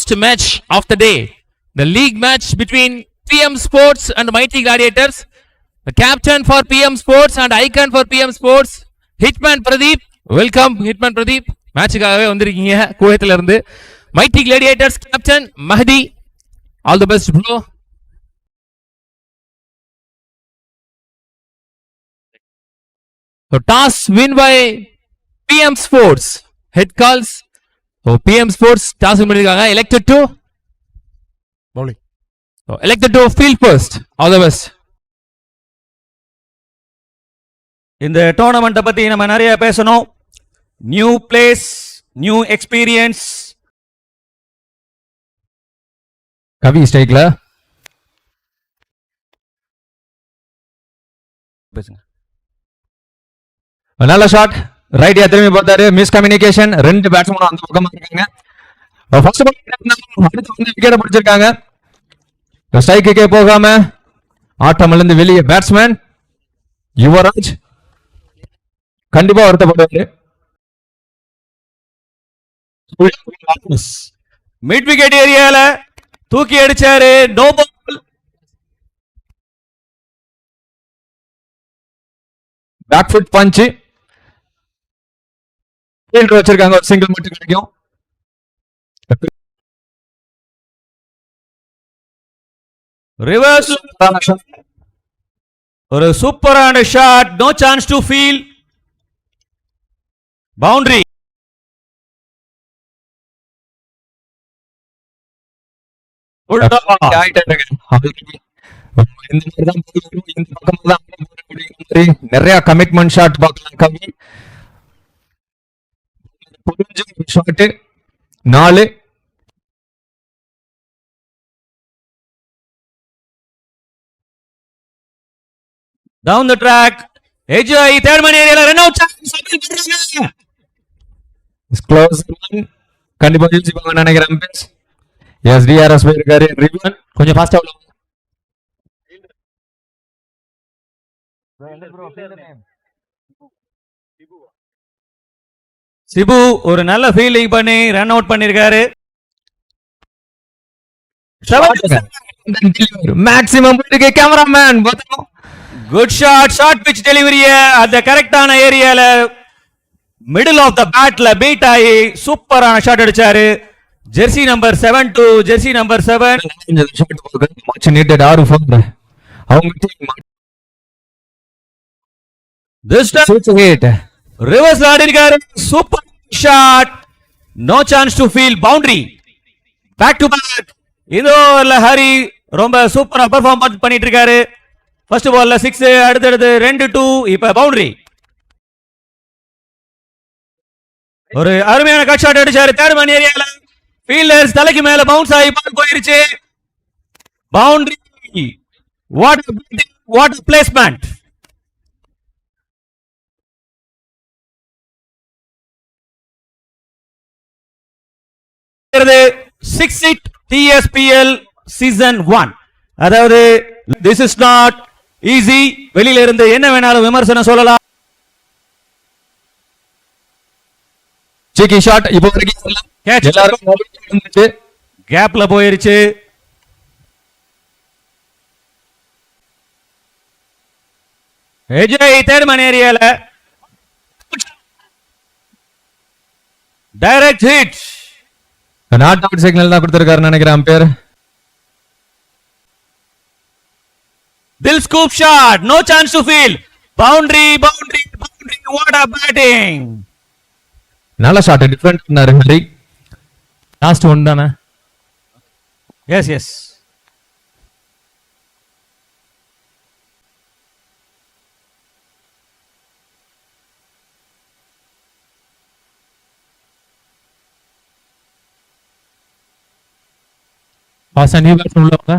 last match of the day, the league match between PM Sports and Mighty Gladiators. The captain for PM Sports and icon for PM Sports, Hitman Pradeep. Welcome Hitman Pradeep. மேட்சுக்காகவே வந்திருக்கீங்க குவைத்துல இருந்து. Mighty Gladiators captain Mahdi. All the best bro. So toss win by PM Sports. Head calls. So PM Sports toss win பண்ணிருக்காங்க. Elected to bowling. So elected to field first. All the best. இந்த டோர்னமெண்ட்டை பத்தி நம்ம நிறைய பேசணும். New place, new experience. Kavi ஸ்ட்ரைக்ல பேசுங்க. நல்ல shot, ரைட்யா திரும்பி பார்த்தாரு, மிஸ் கம்யூனிகேஷன். ரெண்டு பேட்ஸ்மேன் அந்த பக்கமா இருக்காங்க. ஃபர்ஸ்ட் பால் அடுத்து வந்து விக்கெட் பிடிச்சிருக்காங்க. ஸ்ட்ரைக்குக்கே போகாம ஆட்டம் இருந்து வெளியே பேட்ஸ்மேன் யுவராஜ் கண்டிப்பா வருத்தப்படுவாரு. மிட் விக்கெட் ஏரியால தூக்கி அடிச்சாரு. No ball. Back foot punch fielder வச்சிருக்காங்க. ஒரு சிங்கிள் மட்டும் கிடைக்கும். ரிவர்ஸ் ஒரு சூப்பரான shot. No chance to feel. Boundary. நிறைய கமிட்மெண்ட் ஷாட் பார்க்கலாம். Kavi shot 4. Down the track. Ajay third man area run out chance. Close one. கண்டிப்பா ஜெயிச்சுப்பாங்க நினைக்கிறேன். எஸ் டிஆர்எஸ் போயிருக்காரு. ரிவன் கொஞ்சம் ஃபாஸ்டா உள்ள. சிபு ஒரு நல்ல ஃபீல்டிங் பண்ணி ரன் அவுட் பண்ணிருக்காரு. Maximum cameraman good shot. Short pitch டெலிவரிய அந்த கரெக்டான ஏரியால மிடில் ஆஃப் த பேட்ல பீட் ஆகி சூப்பரான ஷாட் அடிச்சாரு. Jersey number 7 to jersey number 7. Much needed are for அவங்க டீம். திஸ் டைம் ஹிட் ரிவர்ஸ் ஆடிருக்காரு. Super shot. No chance to feel. Boundary. Back to back. இந்த ஓவர்ல ஹரி ரொம்ப சூப்பரா பெர்ஃபார்ம் பண்ணிட்டு இருக்காரு. ஃபர்ஸ்ட் பால்ல 6, அடுத்தடுத்து 2-2. இப்ப பவுண்டரி. ஒரு அருமையான கட் ஷாட் அடிச்சாரு. தேர்ட் மேன் ஏரியால ஃபீல்டர்ஸ் தலைக்கு மேல பவுன்ஸ் ஆகி பால் போயிருச்சு. Boundary. What placement. Six hit TSPL season 1. அதாவது திஸ் இஸ் நாட் ஈஸி. வெளியில இருந்து என்ன வேணாலும் விமர்சனம் சொல்லலாம். சிக்கி ஷாட் இப்போ வரைக்கும் எல்லாரும் கேப்ல போயிருச்சு. ஏஜய் தேர்ட் மேன் ஏரியால direct hit. Not out signal தான் கொடுத்திருக்காரு நினைக்கிறேன் அம்பையர். தில் scoop shot. No chance to feel. Boundary. What a batting. நல்ல ஷாட். டிஃபரண்ட் பண்ணாரு ஹரி. லாஸ்ட் ஒன் தானே. எஸ் பாசா நியூ பேட்ஸ்மேன் உள்ளவங்க.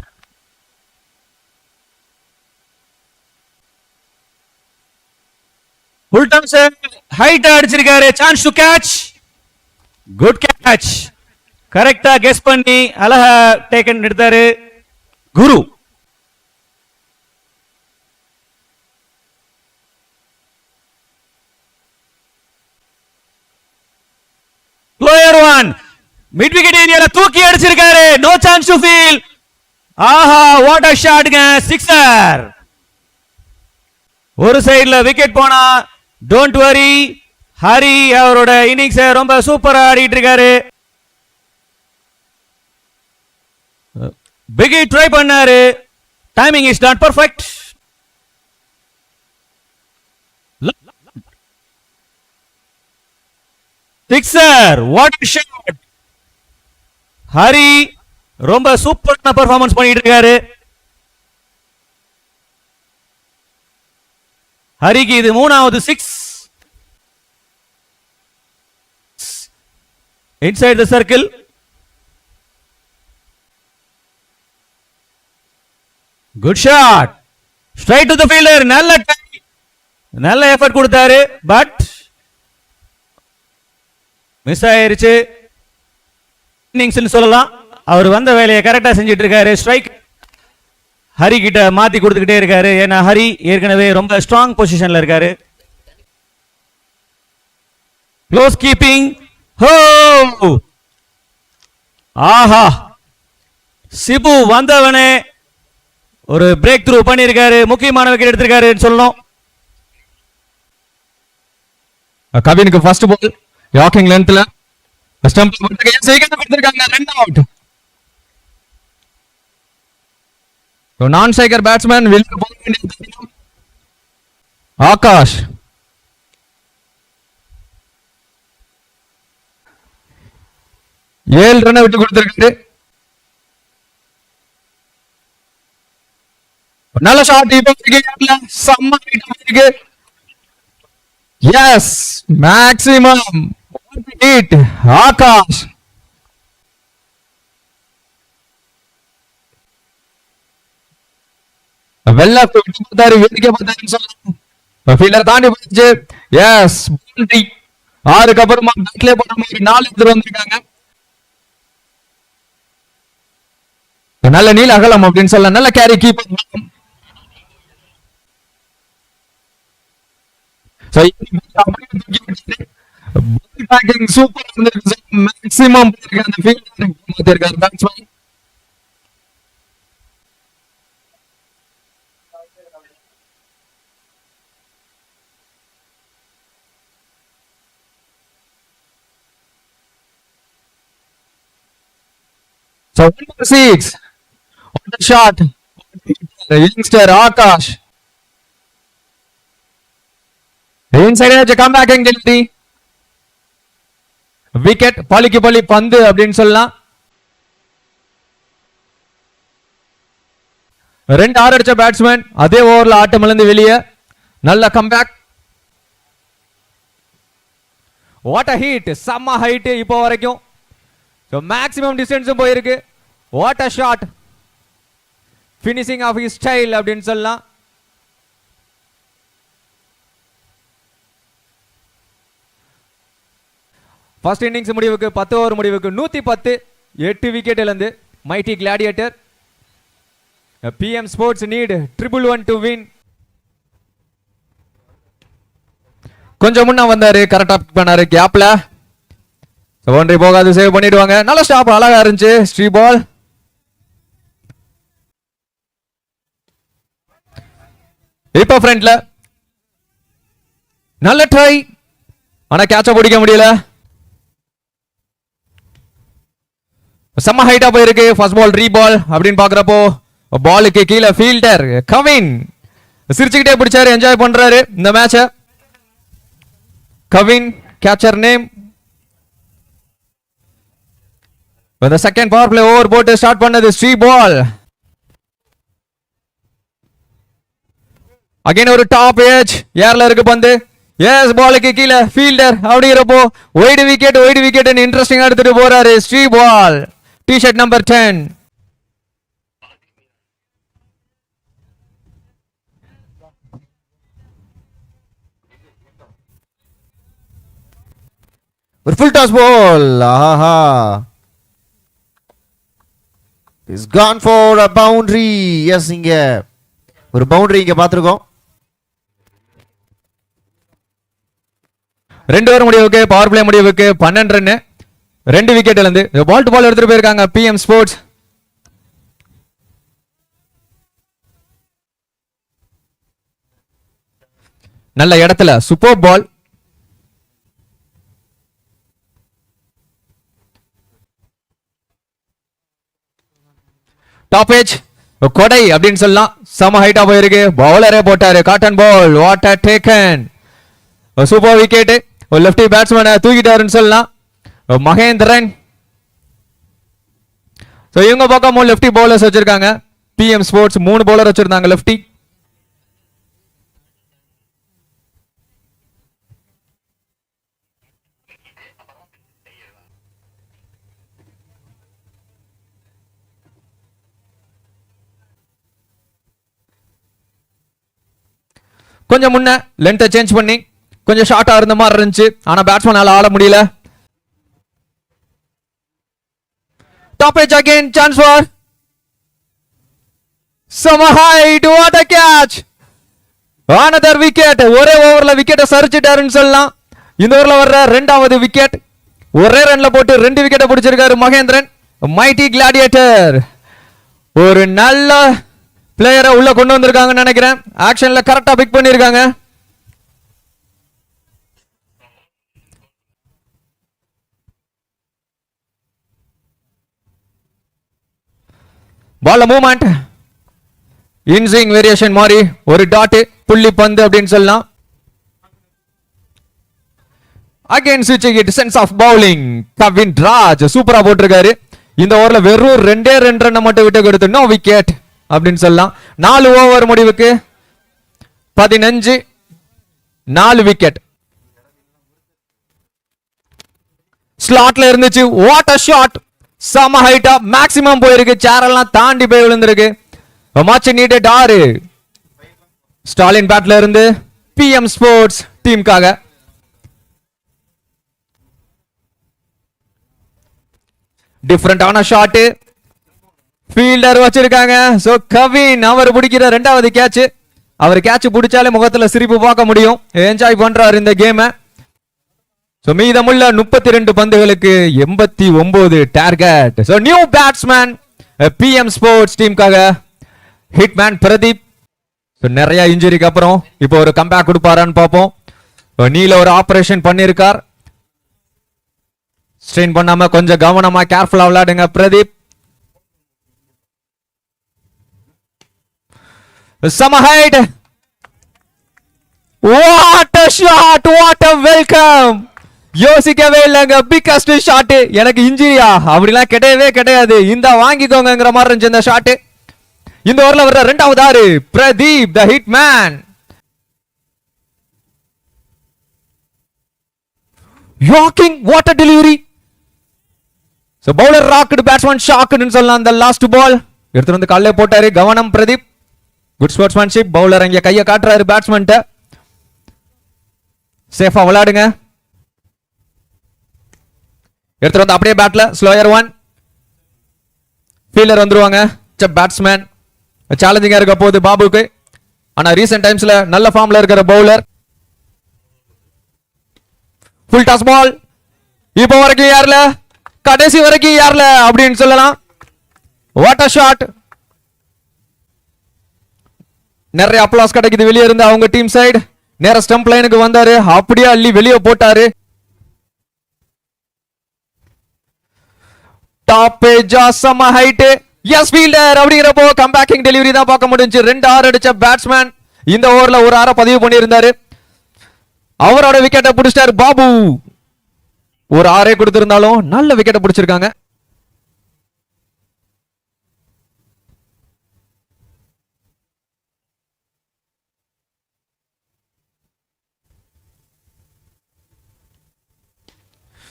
ஃபுல் டாஸ் ஹைட் அடிச்சிருக்காரு. Chance to catch. Good catch. கரெக்டா கெஸ் பண்ணி அழகா டேக்கன் எடுத்தாரு குரு. Player 1 மிட் விக்கெட் ஏரியால தூக்கி அடிச்சிருக்காரு. No chance to feel. ஆஹா, வாட் அ ஷாட்ங்க, சிக்ஸர். ஒரு சைடுல விக்கெட் போனா டோன்ட் வரி, ஹரி அவரோட இன்னிங்ஸ் ரொம்ப சூப்பரா ஆடிட்டு இருக்காரு. பிக் ட்ரை பண்ணாரு. Timing is not perfect. Sixer, what a shot. Hari ரொம்ப சூப்பரான பெர்ஃபார்மன்ஸ் பண்ணிட்டு இருக்காரு. ஹரிக்கு இது மூணாவது six. Inside the circle. Good shot, straight to the fielder. நல்ல எஃபர்ட் கொடுத்தாரு, பட் மிஸ் ஆயிருச்சு. இன்னிங்ஸ் சொல்லலாம். அவர் வந்த வேலையை கரெக்டா செஞ்சிட்டு இருக்காரு. ஸ்ட்ரைக் ஹரி கிட்ட மாத்தி கொடுத்துக்கிட்டே இருக்காரு. ஏன்னா ஹரி ஏற்கனவே ரொம்ப ஸ்ட்ராங் பொசிஷன்ல இருக்காரு. Close keeping. ஹோ, ஆஹா, சிபு வந்தவனே ஒரு பிரேக் த்ரூ பண்ணியிருக்காரு. முக்கியமான விக்கெட் எடுத்திருக்காரு சொல்லணும். கவினுக்கு ஃபர்ஸ்ட் பால் யாக்கிங் லென்த்ல ஸ்டம்ப் கொடுத்திருக்காங்க. Run out. Non striker batsman Akash. ஏழு ரன் விட்டு கொடுத்திருக்காரு. நல்ல ஷாட். இப்ப செம்ம இருக்கு. Yes, maximum hit Akash. வெள்ள விட்டு பார்த்தாரு, வேடிக்கை பார்த்தாருன்னு சொல்லலாம். ஃபீல்டர் தாண்டி போயிடுச்சு. S, boundary. 6க்கு அப்புறமா பேட்லே போன மாதிரி 4 எடுத்து வந்திருக்காங்க. நல்ல நீல அகலம் அப்படின்னு சொல்லலாம். நல்ல கேரி கீப். சூப்பர் மேக்ஸிமம் அந்த fielder batsman. So 6 on the shot, the youngster Akash. Inside edge comeback angle. Wicket பாலிக்கு பாலி பந்து அப்படின்னு சொல்லலாம். 2 6 அடிச்ச பேட்ஸ்மேன் அதே ஓவர்ல ஆட்டம் இழந்து வெளியே. நல்ல கம்பேக். வாட் அ ஹிட், செம்ம ஹைட் இப்போ வரைக்கும். So maximum distance போயிருக்கு. What a shot, finishing of his style அப்படின்னு சொல்லலாம். ஃபர்ஸ்ட் இன்னிங்ஸ் முடிவுக்கு 10 ஓவர் முடிவுக்கு 110, 8 விக்கெட் இழந்து mighty gladiator. PM Sports need 111 to win. கொஞ்சம் முன்ன வந்தாரு, கரெக்டா பண்ணாரு கேப்ல. பவுண்டரி போகாது, சேவ் பண்ணிடுவாங்க. நல்ல ஸ்டாப், அழகா இருந்துச்சு. ஸ்ரீ பால். இப்ப ஃப்ரண்ட்ல நல்ல ட்ரை, ஆனா கேட்ச பிடிக்க முடியல. செம்ம ஹைட்டா போயிருக்கு. ஃபர்ஸ்ட் பால் ரீ பால் அப்படின்னு பாக்குறப்போ பாலுக்கு கீழே ஃபீல்டர் கவின் சிரிச்சுக்கிட்டே பிடிச்சாரு, என்ஜாய் பண்றாரு இந்த மேட்ச. Kavin catcher name. When the second power play over போட்டு ஸ்டார்ட் பண்ணது ஸ்ரீ பால். அகைன் ஒரு டாப் ஏஜ் ஏர்ல இருக்கு பந்து. எஸ், பாலுக்கு கீழே ஃபீல்டர் அப்படிங்கிறப்போ ஒயிட் விக்கெட் இன்ட்ரெஸ்டிங்கா எடுத்துட்டு போறாரு ஸ்ரீ பால். T-shirt number 10. ஒரு ஃபுல் டாஸ் பால். ஆஹா, is gone for a boundary. yes, இங்க ஒரு பவுண்டரி இங்க பாத்துறோம். 2 ஓவர் முடிவுக்கு பவர் பிளே முடிவுக்கு 12 ரன். 2 விக்கெட் இழந்து பால் டு பால் எடுத்துட்டு போயிருக்காங்க பிஎம் ஸ்போர்ட்ஸ். நல்ல இடத்துல சூப்பர் பால். டாப் ஏஜ் கொடை அப்படின்னு சொல்லலாம். சம ஹைட்டா போயிருக்கு. பவுலரே போட்டாரு caught and bowl. What a taken. Super wicket. ஒரு லெஃப்டி பேட்ஸ்மேனை தூக்கிட்டாருன்னு சொல்லலாம் மகேந்திரன். சோ இவங்க பக்கம் 3 லெஃப்டி பவுலர்ஸ் வச்சிருக்காங்க. பிஎம் ஸ்போர்ட்ஸ் 3 பவுலர் வச்சிருந்தாங்க லெஃப்டி. கொஞ்சம் முன்ன லென்த்தை சேஞ்ச் பண்ணி கொஞ்சம் ஷார்ட்டா இருந்த மாதிரி இருந்துச்சு. ஆனா பேட்ஸ்மேனால ஆட முடியல. Top edge again chance for some height. What a catch. another wicket. ஒரே ஓவர்ல விக்கெட்டை சரிச்சிட்டாருன்னு சொல்லலாம். இந்த ஓவர்ல வர்ற 2வது விக்கெட். ஒரே ரன்ல போட்டு 2 விக்கெட்டை பிடிச்சிருக்காரு மகேந்திரன். மைட்டி கிளாடியேட்டர் ஒரு நல்ல பிளேயரை உள்ள கொண்டு வந்திருக்காங்கன்னு நினைக்கிறேன். ஆக்ஷன்ல கரெக்டா பிக் பண்ணிருக்காங்க. பால் மூவ்மெண்ட் இன்ஸ்விங் வேரியேஷன் மாதிரி ஒரு டாட் புள்ளி பந்து அப்படின்னு சொல்லலாம். அகைன் ஸ்விட்சிங் it sense of bowling. Kavin Raj சூப்பரா போட்டிருக்காரு. இந்த ஓவர்ல வெறும் 2 ரன் மட்டும் விட்டு கொடுத்து நோ விக்கெட் அப்படின்னு சொல்லலாம். 4 ஓவர் முடிவுக்கு 15 4 விக்கெட். ஸ்லாட்ல இருந்துச்சு. What a shot. சம ஹைட்டா மேக்ஸிமம் போயிருக்கு. சேர் எல்லாம் தாண்டி போய் விழுந்திருக்கு. Much needed 6. ஸ்டாலின் பேட்ல இருந்து பிஎம் ஸ்போர்ட்ஸ் டீமுக்காக. டிஃபரண்டான ஷாட் ஃபீல்டர் வச்சிருக்காங்க. சோ கவின் அவர் பிடிக்கிற 2வது கேட்ச். அவர் கேட்ச் பிடிச்சாலே முகத்துல சிரிப்பு பார்க்க முடியும். என்ஜாய் பண்றாரு இந்த கேமை. சோ மீதமுள்ள 32 பந்துகளுக்கு 89 target. So new batsman PM sports டீமுக்காக ஹிட்மேன் பிரதீப். சோ நிறைய இன்ஜுரிக்கு அப்புறம் இப்போ ஒரு கம்பேக் கொடுப்பாரான்னு பார்ப்போம். நீல ஒரு ஆபரேஷன் பண்ணிருக்கார். ஸ்ட்ரெயின் பண்ணாம கொஞ்சம் கவனமா கேர்ஃபுல்லா விளையாடுங்க பிரதீப். சம height. What a shot. What a welcome. யோசிக்கவே இல்லைங்க. Biggest shot. எனக்கு இன்ஜுரியா அப்படிலாம் கிடையவே கிடையாது. இந்த வாங்கிக்கோங்கிற மாதிரி இருந்துச்சு இந்த ஷாட். இந்த ஓவர்ல வர்ற 2வது 6 Pradeep the hit man. Yorking what a delivery. So bowler rocked batsman ஷாக்னு சொல்லலாம். அந்த லாஸ்ட் பால் எடுத்து வந்து கால்ல போட்டாரு. கவனம் பிரதீப். Good sportsmanship. பவுலர் அங்க கையை காட்டுறாரு பேட்ஸ்மேன்ட்ட. சேஃபா விளையாடுங்க. எடுத்து வந்து அப்படியே பேட்ல ஸ்லோயர் 1. ஃபீல்டர் வந்துருவாங்க. பேட்ஸ்மேன் சேலஞ்சிங்கா இருக்க போகுது பாபுக்கு. ஆனா ரீசென்ட் டைம்ஸ்ல நல்ல ஃபார்ம்ல இருக்கிற பவுலர். ஃபுல் டாஸ் பால். இப்போ வரைக்கும் யார்ல கடைசி வரைக்கும் யார்ல அப்படின்னு சொல்லலாம். What a shot. நிறைய அப்ளாஸ் கிடைக்குது வெளியே இருந்து அவங்க டீம் சைடு. நேர ஸ்டம்ப் லைனுக்கு வந்தாரு. அப்படியே அள்ளி வெளியே போட்டாரு. டாப் ஏஜா சம ஹைட். எஸ் ஃபீல்டர் அப்படிங்கிறப்போ கம்பேக்கிங் டெலிவரி தான் பார்க்க முடிஞ்சு. 2 6 அடிச்ச பேட்ஸ்மேன் இந்த ஓவர்ல ஒரு 6 பதிவு பண்ணியிருந்தாரு. அவரோட விக்கெட்டை பிடிச்சிட்டாரு பாபு. ஒரு 6 கொடுத்திருந்தாலும் நல்ல விக்கெட்டை பிடிச்சிருக்காங்க.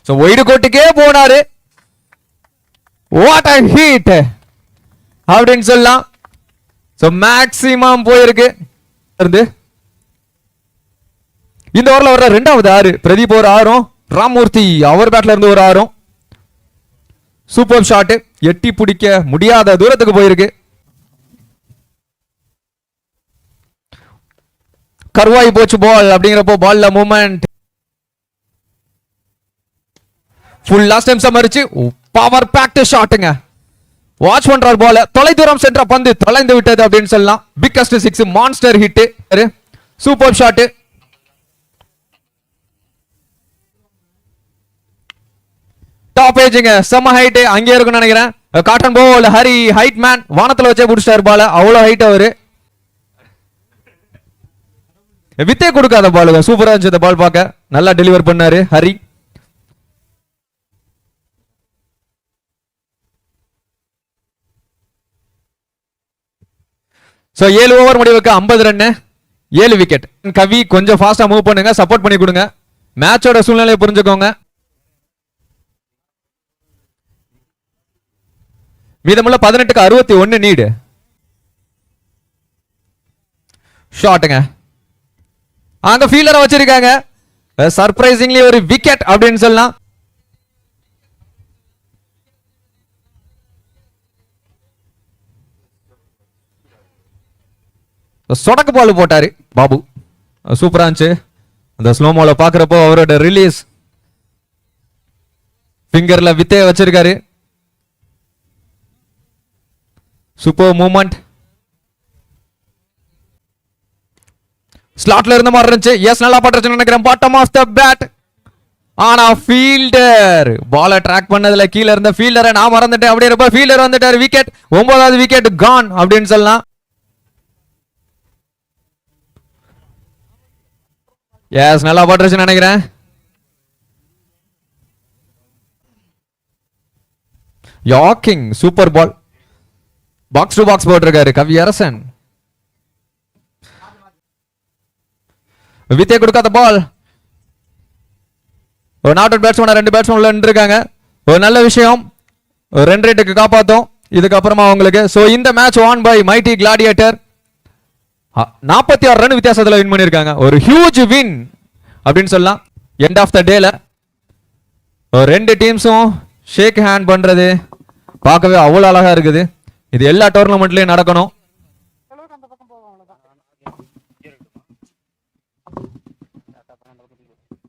சோ ஒயிடு கோட்டுக்கே போனாரு. வாட் அ ஹிட் அப்படின்னு சொல்லலாம். சோ மேக்ஸிமம் போயிருக்கு. இந்த ஓவர்ல வர்ற 2வது 6 பிரதீப் ஒரு 6. ராமூர்த்தி அவர் பேட்ல இருந்து ஒரு 6. Super shot. எட்டி பிடிக்க முடியாத தூரத்துக்கு போயிருக்கு. கருவாய் போச்சு பால் அப்படிங்கிறப்போ பால்ல மூவ்மெண்ட். ஃபுல்லா ஸ்டெம்ஸ் மறிச்சு பவர் பேக்ட் ஷாட்டுங்க. வாட்ச் பண்றார் பால, தொலைதூரம் சென்ற பந்து தொலைந்து விட்டது அப்படின்னு சொல்லலாம். Biggest 6 monster hit, super shot. Top ஏஜ்ங்க, செம ஹைட், அங்கே இருக்குன்னு நினைக்கிறேன். காட்டன் போல் ஹரி ஹைட் மேன் வானத்துல வச்சே புடிச்சாரு பால, அவ்வளவு ஹைட் அவரு. வித்தே கொடுக்காத பாலுங்க, சூப்பரா இருந்துச்சு இந்த பால் பார்க்க, நல்லா டெலிவர் பண்ணாரு ஹரி. சோ 7 ஓவர் முடிவுக்கு 50 ரன், 7 விக்கெட். கவி கொஞ்சம் ஃபாஸ்டா மூவ் பண்ணுங்க, சப்போர்ட் பண்ணி கொடுங்க, மேட்சோட சூழ்நிலையை புரிஞ்சுக்கோங்க. மீதமுள்ள 18க்கு 61 நீடு. ஷாட்டுங்க, அங்க ஃபீல்டரை வச்சிருக்காங்க. சர்ப்ரைசிங்லி ஒரு விக்கெட் அப்படின்னு சொல்லலாம். சொடக்கு பால் போட்டாரு பாபு, சூப்பரா இருந்துச்சு. அந்த ஸ்லோமோல பாக்குறப்போ அவரோட ரிலீஸ் ஃபிங்கர்ல வித்தைய வச்சிருக்காரு. Super movement. ஸ்லாட்ல இருந்த மாதிரி இருந்துச்சு. எஸ், நல்லா பட்டுருச்சுன்னு நினைக்கிறேன். Bottom of the bat. ஆனா ஃபீல்டர் பாலை ட்ராக் பண்ணதுல கீழே இருந்த ஃபீல்டரை நான் மறந்துட்டேன். அப்படியே இருப்ப ஃபீல்டர் வந்துட்டாரு. விக்கெட், 9வது விக்கெட் கான் அப்படின்னு சொல்லலாம். எஸ், நல்லா பட்டுருச்சுன்னு நினைக்கிறேன். Yorking super ball, back to back போட்டிருக்காரு கவி அரசன். வித்தே கொடுக்காத பால். ஒரு நாட் அவுட் பேட்ஸ்மேன், 2 பேட்ஸ்மேன் இருக்காங்க. ஒரு நல்ல விஷயம், ஒரு 2 ரேட்டுக்கு காப்பாத்தோம் இதுக்கப்புறமா அவங்களுக்கு. சோ இந்த match won by mighty gladiator. 46 run வித்தியாசத்துல வின் பண்ணிருக்காங்க. ஒரு ஹியூஜ் வின் அப்படின்னு சொல்லலாம். எண்ட் ஆஃப் த டேல 2 டீம்ஸும் ஷேக் ஹேண்ட் பண்றது பார்க்கவே அவ்வளவு அழகா இருக்குது. இது எல்லா டோர்னமெண்ட்லயும் நடக்கணும்.